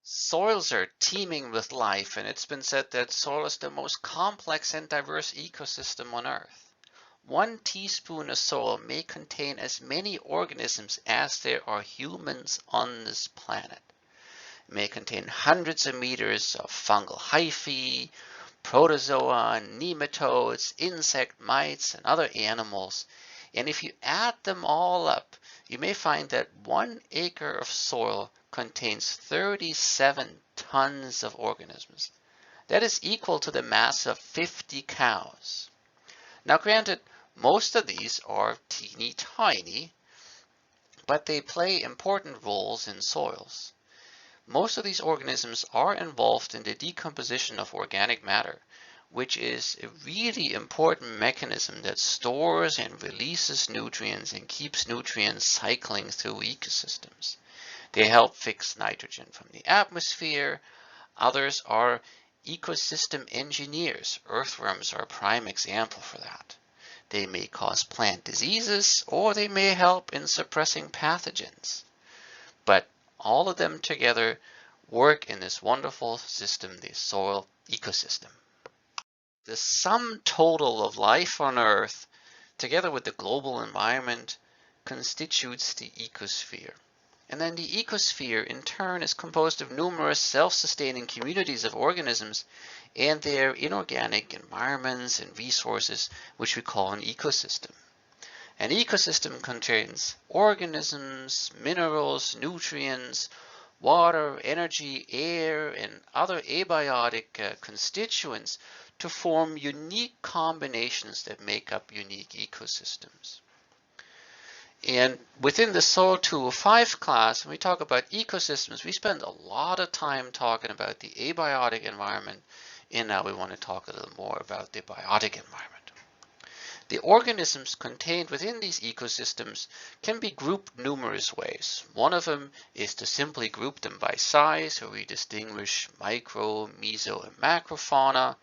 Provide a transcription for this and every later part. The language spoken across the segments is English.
Soils are teeming with life, and it's been said that soil is the most complex and diverse ecosystem on Earth. 1 teaspoon of soil may contain as many organisms as there are humans on this planet. It may contain hundreds of meters of fungal hyphae, protozoa, nematodes, insect mites, and other animals. And if you add them all up, you may find that 1 acre of soil contains 37 tons of organisms. That is equal to the mass of 50 cows. Now granted, most of these are teeny tiny, but they play important roles in soils. Most of these organisms are involved in the decomposition of organic matter, which is a really important mechanism that stores and releases nutrients and keeps nutrients cycling through ecosystems. They help fix nitrogen from the atmosphere. Others are ecosystem engineers. Earthworms are a prime example for that. They may cause plant diseases, or they may help in suppressing pathogens. But all of them together work in this wonderful system, the soil ecosystem. The sum total of life on Earth, together with the global environment, constitutes the ecosphere. And then the ecosphere, in turn, is composed of numerous self-sustaining communities of organisms and their inorganic environments and resources, which we call an ecosystem. An ecosystem contains organisms, minerals, nutrients, water, energy, air, and other abiotic constituents to form unique combinations that make up unique ecosystems. And within the Soil 205 class, when we talk about ecosystems, we spend a lot of time talking about the abiotic environment, and now we want to talk a little more about the biotic environment. The organisms contained within these ecosystems can be grouped numerous ways. One of them is to simply group them by size, where we distinguish micro, meso, and macrofauna.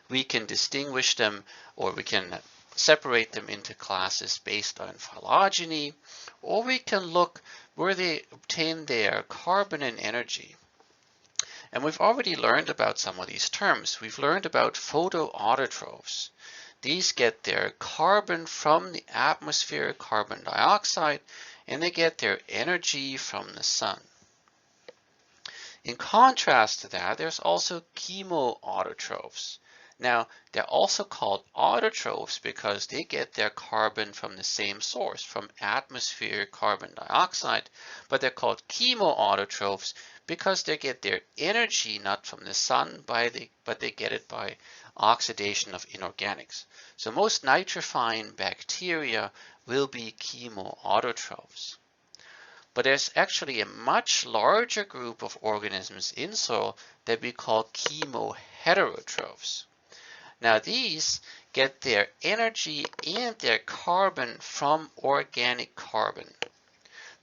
We can distinguish them, or we can separate them into classes based on phylogeny, or we can look where they obtain their carbon and energy. And we've already learned about some of these terms. We've learned about photoautotrophs. These get their carbon from the atmosphere, carbon dioxide, and they get their energy from the sun. In contrast to that, there's also chemoautotrophs. Now, they're also called autotrophs because they get their carbon from the same source, from atmospheric carbon dioxide, but they're called chemoautotrophs because they get their energy not from the sun, but they get it by oxidation of inorganics. So most nitrifying bacteria will be chemoautotrophs. But there's actually a much larger group of organisms in soil that we call chemoheterotrophs. Now these get their energy and their carbon from organic carbon.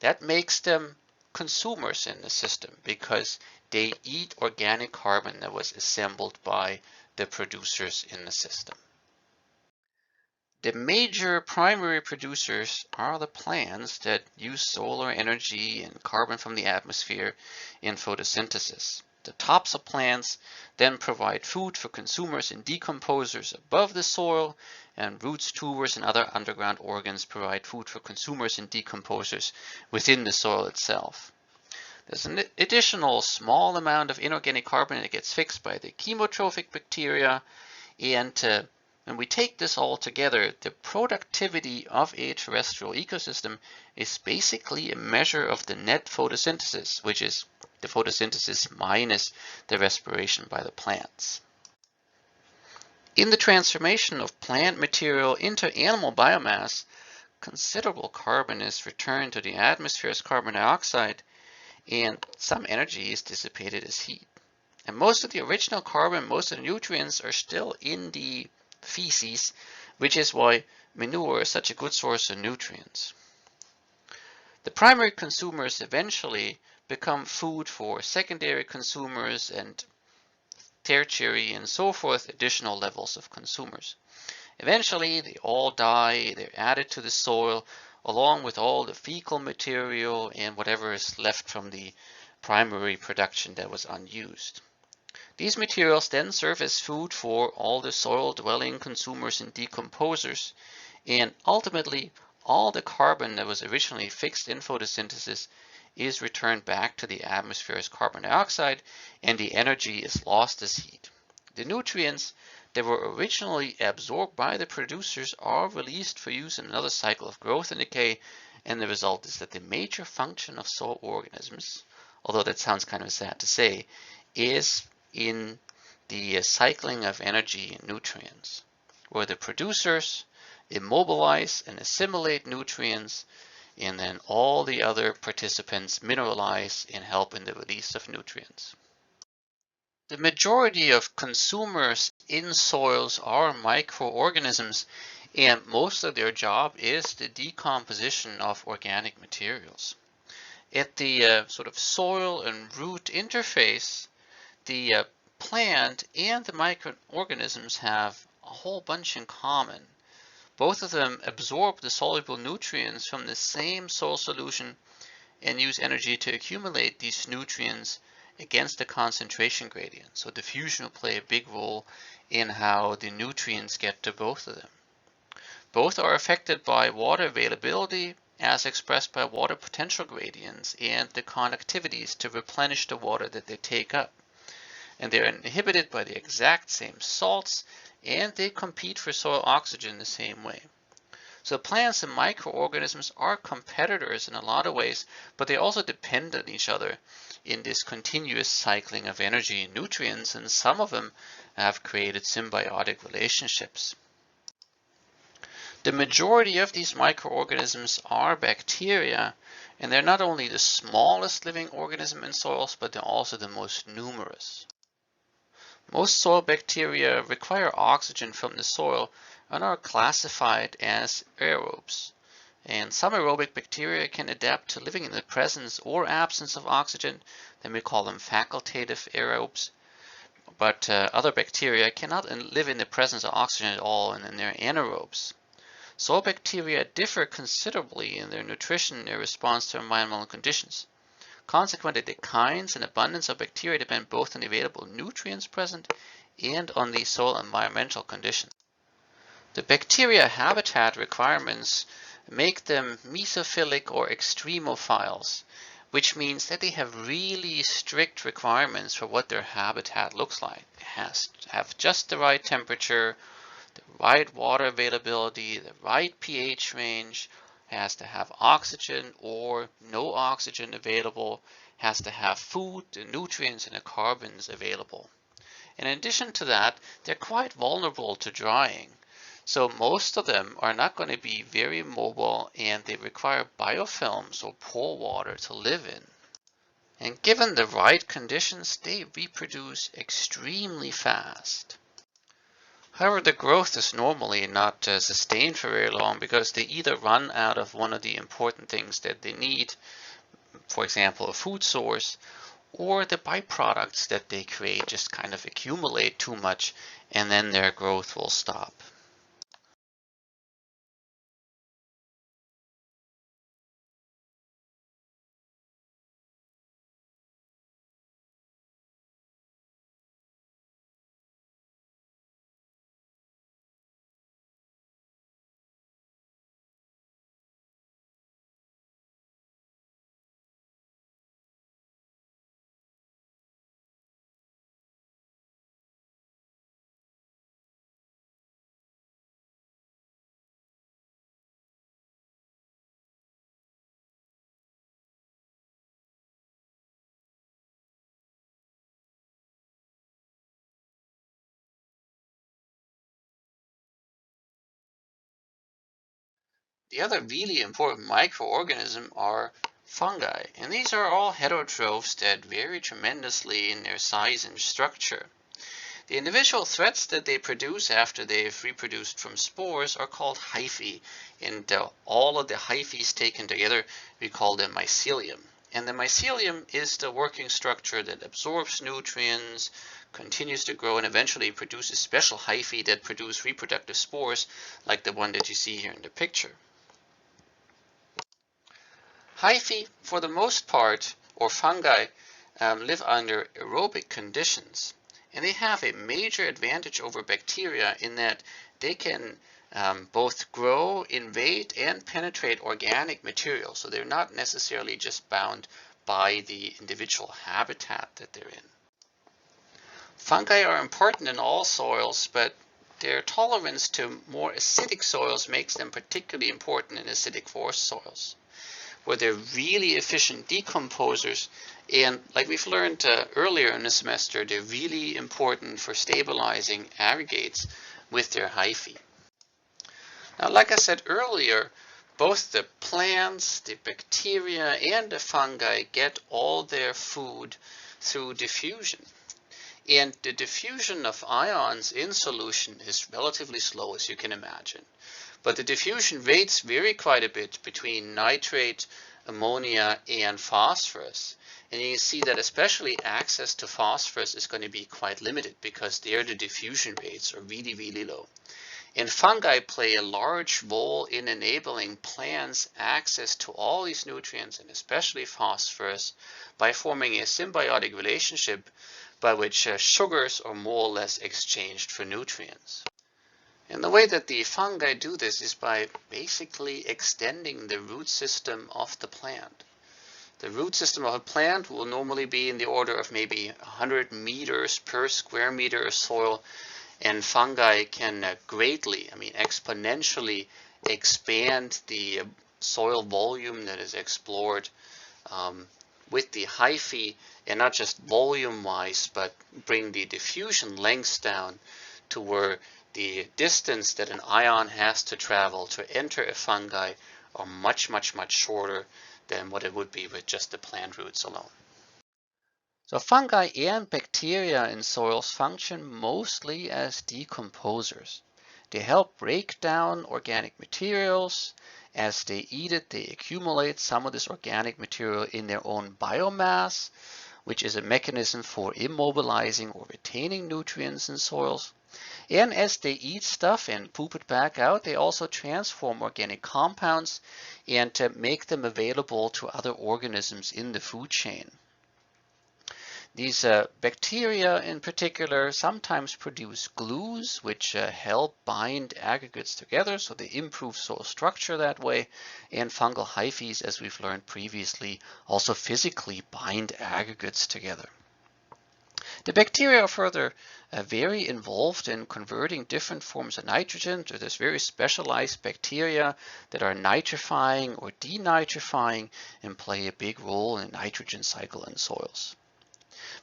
That makes them consumers in the system because they eat organic carbon that was assembled by the producers in the system. The major primary producers are the plants that use solar energy and carbon from the atmosphere in photosynthesis. The tops of plants then provide food for consumers and decomposers above the soil, and roots, tubers, and other underground organs provide food for consumers and decomposers within the soil itself. There's an additional small amount of inorganic carbon that gets fixed by the chemotrophic bacteria, and when we take this all together, the productivity of a terrestrial ecosystem is basically a measure of the net photosynthesis, which is the photosynthesis minus the respiration by the plants. In the transformation of plant material into animal biomass, considerable carbon is returned to the atmosphere as carbon dioxide, and some energy is dissipated as heat. And most of the original carbon, most of the nutrients are still in the feces, which is why manure is such a good source of nutrients. The primary consumers eventually become food for secondary consumers and tertiary and so forth, additional levels of consumers. Eventually, they all die, they're added to the soil along with all the fecal material and whatever is left from the primary production that was unused. These materials then serve as food for all the soil-dwelling consumers and decomposers, and ultimately all the carbon that was originally fixed in photosynthesis is returned back to the atmosphere as carbon dioxide, and the energy is lost as heat. The nutrients that were originally absorbed by the producers are released for use in another cycle of growth and decay, and the result is that the major function of soil organisms, although that sounds kind of sad to say, is in the cycling of energy and nutrients, where the producers immobilize and assimilate nutrients, and then all the other participants mineralize and help in the release of nutrients. The majority of consumers in soils are microorganisms, and most of their job is the decomposition of organic materials. At the sort of soil and root interface, the plant and the microorganisms have a whole bunch in common. Both of them absorb the soluble nutrients from the same soil solution and use energy to accumulate these nutrients against the concentration gradient. So diffusion will play a big role in how the nutrients get to both of them. Both are affected by water availability as expressed by water potential gradients and the conductivities to replenish the water that they take up. And they're inhibited by the exact same salts, and they compete for soil oxygen the same way. So plants and microorganisms are competitors in a lot of ways, but they also depend on each other in this continuous cycling of energy and nutrients, and some of them have created symbiotic relationships. The majority of these microorganisms are bacteria, and they're not only the smallest living organism in soils, but they're also the most numerous. Most soil bacteria require oxygen from the soil and are classified as aerobes. And some aerobic bacteria can adapt to living in the presence or absence of oxygen. Then we call them facultative aerobes. But other bacteria cannot live in the presence of oxygen at all, and then they're anaerobes. Soil bacteria differ considerably in their nutrition and their response to environmental conditions. Consequently, the kinds and abundance of bacteria depend both on the available nutrients present and on the soil environmental conditions. The bacteria habitat requirements make them mesophilic or extremophiles, which means that they have really strict requirements for what their habitat looks like. It has to have just the right temperature, the right water availability, the right pH range, has to have oxygen or no oxygen available, has to have food, the nutrients and the carbons available. In addition to that, they're quite vulnerable to drying. So most of them are not going to be very mobile, and they require biofilms or pore water to live in. And given the right conditions, they reproduce extremely fast. However, the growth is normally not sustained for very long because they either run out of one of the important things that they need, for example, a food source, or the byproducts that they create just kind of accumulate too much, and then their growth will stop. The other really important microorganisms are fungi, and these are all heterotrophs that vary tremendously in their size and structure. The individual threads that they produce after they've reproduced from spores are called hyphae, and all of the hyphae taken together, we call them mycelium. And the mycelium is the working structure that absorbs nutrients, continues to grow, and eventually produces special hyphae that produce reproductive spores like the one that you see here in the picture. Hyphae, for the most part, or fungi, live under aerobic conditions, and they have a major advantage over bacteria in that they can both grow, invade, and penetrate organic material. So they're not necessarily just bound by the individual habitat that they're in. Fungi are important in all soils, but their tolerance to more acidic soils makes them particularly important in acidic forest soils, where they're really efficient decomposers. And like we've learned earlier in the semester, they're really important for stabilizing aggregates with their hyphae. Now, like I said earlier, both the plants, the bacteria, and the fungi get all their food through diffusion. And the diffusion of ions in solution is relatively slow, as you can imagine. But the diffusion rates vary quite a bit between nitrate, ammonia, and phosphorus. And you can see that especially access to phosphorus is going to be quite limited because there the diffusion rates are really, really low. And fungi play a large role in enabling plants access to all these nutrients, and especially phosphorus, by forming a symbiotic relationship by which sugars are more or less exchanged for nutrients. And the way that the fungi do this is by basically extending the root system of the plant. The root system of a plant will normally be in the order of maybe 100 meters per square meter of soil, and fungi can greatly, exponentially expand the soil volume that is explored with the hyphae, and not just volume-wise, but bring the diffusion lengths down to where the distance that an ion has to travel to enter a fungi are much, much, much shorter than what it would be with just the plant roots alone. So fungi and bacteria in soils function mostly as decomposers. They help break down organic materials. As they eat it, they accumulate some of this organic material in their own biomass, which is a mechanism for immobilizing or retaining nutrients in soils. And as they eat stuff and poop it back out, they also transform organic compounds and make them available to other organisms in the food chain. These bacteria in particular sometimes produce glues which help bind aggregates together, so they improve soil structure that way. And fungal hyphae, as we've learned previously, also physically bind aggregates together. The bacteria are further very involved in converting different forms of nitrogen. So there's very specialized bacteria that are nitrifying or denitrifying and play a big role in the nitrogen cycle in soils.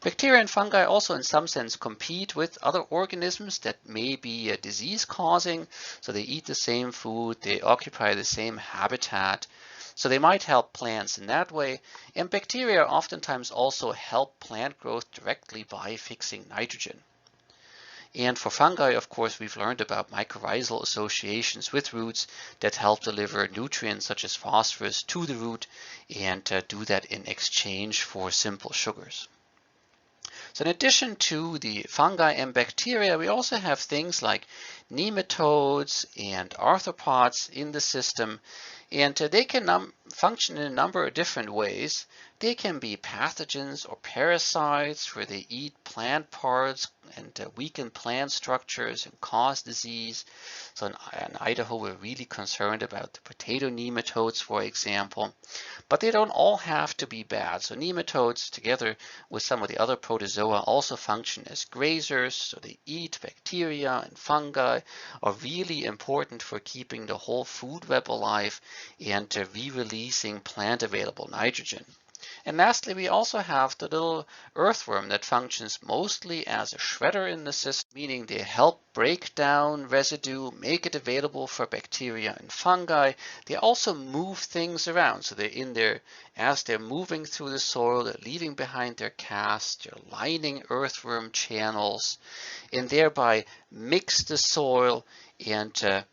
Bacteria and fungi also in some sense compete with other organisms that may be disease causing. So they eat the same food, they occupy the same habitat. So they might help plants in that way. And bacteria oftentimes also help plant growth directly by fixing nitrogen. And for fungi, of course, we've learned about mycorrhizal associations with roots that help deliver nutrients such as phosphorus to the root and do that in exchange for simple sugars. So in addition to the fungi and bacteria, we also have things like nematodes and arthropods in the system, and they can function in a number of different ways. They can be pathogens or parasites where they eat plant parts and weaken plant structures and cause disease. So in Idaho, we're really concerned about the potato nematodes, for example. But they don't all have to be bad. So nematodes, together with some of the other protozoa, also function as grazers. So they eat bacteria and fungi, are really important for keeping the whole food web alive and re-releasing plant-available nitrogen. And lastly, we also have the little earthworm that functions mostly as a shredder in the system, meaning they help break down residue, make it available for bacteria and fungi. They also move things around. So they're in there as they're moving through the soil, they're leaving behind their cast, they're lining earthworm channels, and thereby mix the soil and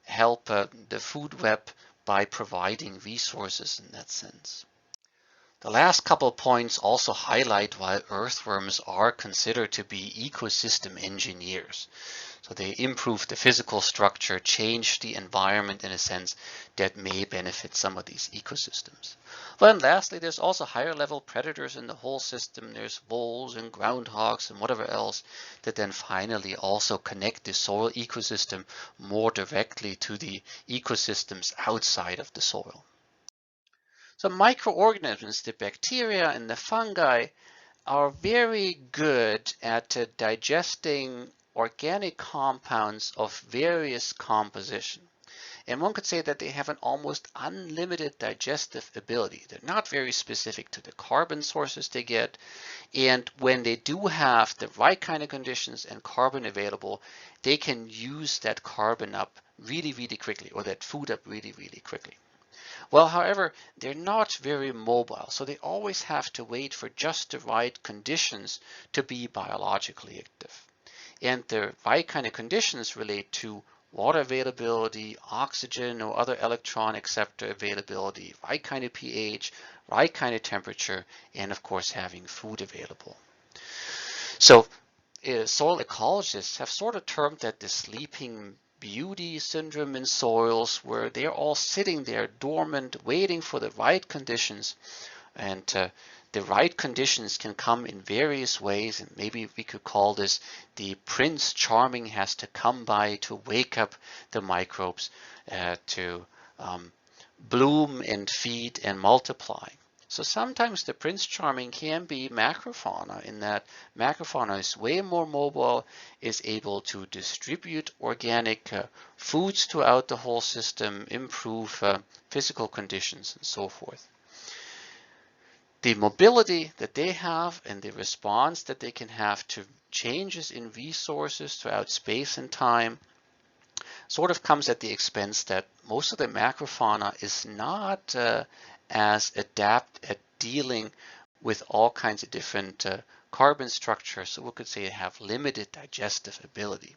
help the food web by providing resources in that sense. The last couple points also highlight why earthworms are considered to be ecosystem engineers. So they improve the physical structure, change the environment in a sense that may benefit some of these ecosystems. Well, and lastly, there's also higher level predators in the whole system. There's voles and groundhogs and whatever else that then finally also connect the soil ecosystem more directly to the ecosystems outside of the soil. So microorganisms, the bacteria and the fungi, are very good at digesting organic compounds of various composition. And one could say that they have an almost unlimited digestive ability. They're not very specific to the carbon sources they get. And when they do have the right kind of conditions and carbon available, they can use that carbon up really, really quickly, or that food up really, really quickly. Well, however, they're not very mobile, so they always have to wait for just the right conditions to be biologically active. And the right kind of conditions relate to water availability, oxygen or other electron acceptor availability, right kind of pH, right kind of temperature, and of course having food available. So soil ecologists have sort of termed that the sleeping beauty syndrome in soils, where they're all sitting there dormant, waiting for the right conditions. And the right conditions can come in various ways, and maybe we could call this the Prince Charming has to come by to wake up the microbes to bloom and feed and multiply. So sometimes the Prince Charming can be macrofauna, in that macrofauna is way more mobile, is able to distribute organic foods throughout the whole system, improve physical conditions, and so forth. The mobility that they have and the response that they can have to changes in resources throughout space and time sort of comes at the expense that most of the macrofauna is not as adept at dealing with all kinds of different carbon structures, so we could say they have limited digestive ability.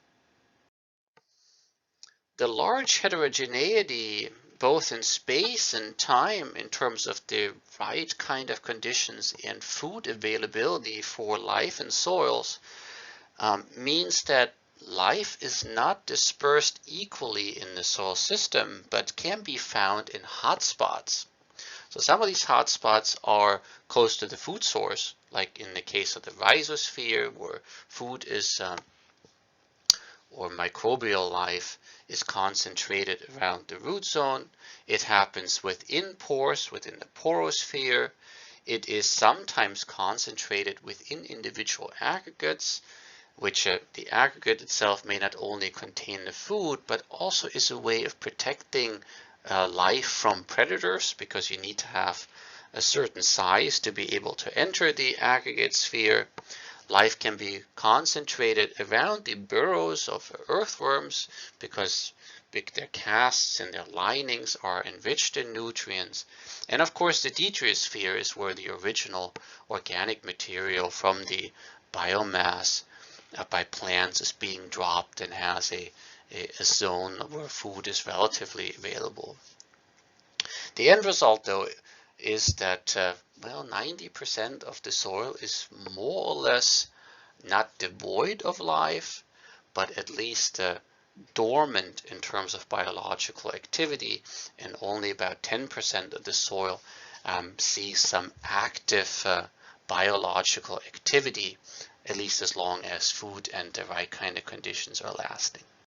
The large heterogeneity, both in space and time, in terms of the right kind of conditions and food availability for life in soils, means that life is not dispersed equally in the soil system, but can be found in hotspots. So some of these hotspots are close to the food source, like in the case of the rhizosphere, where food is or microbial life is concentrated around the root zone. It happens within pores, within the porosphere. It is sometimes concentrated within individual aggregates, which the aggregate itself may not only contain the food, but also is a way of protecting life from predators, because you need to have a certain size to be able to enter the aggregate sphere. Life can be concentrated around the burrows of earthworms, because their casts and their linings are enriched in nutrients. And of course, the detriosphere is where the original organic material from the biomass by plants is being dropped and has a zone where food is relatively available. The end result, though, is that, well, 90% of the soil is more or less not devoid of life, but at least dormant in terms of biological activity, and only about 10% of the soil sees some active biological activity, at least as long as food and the right kind of conditions are lasting.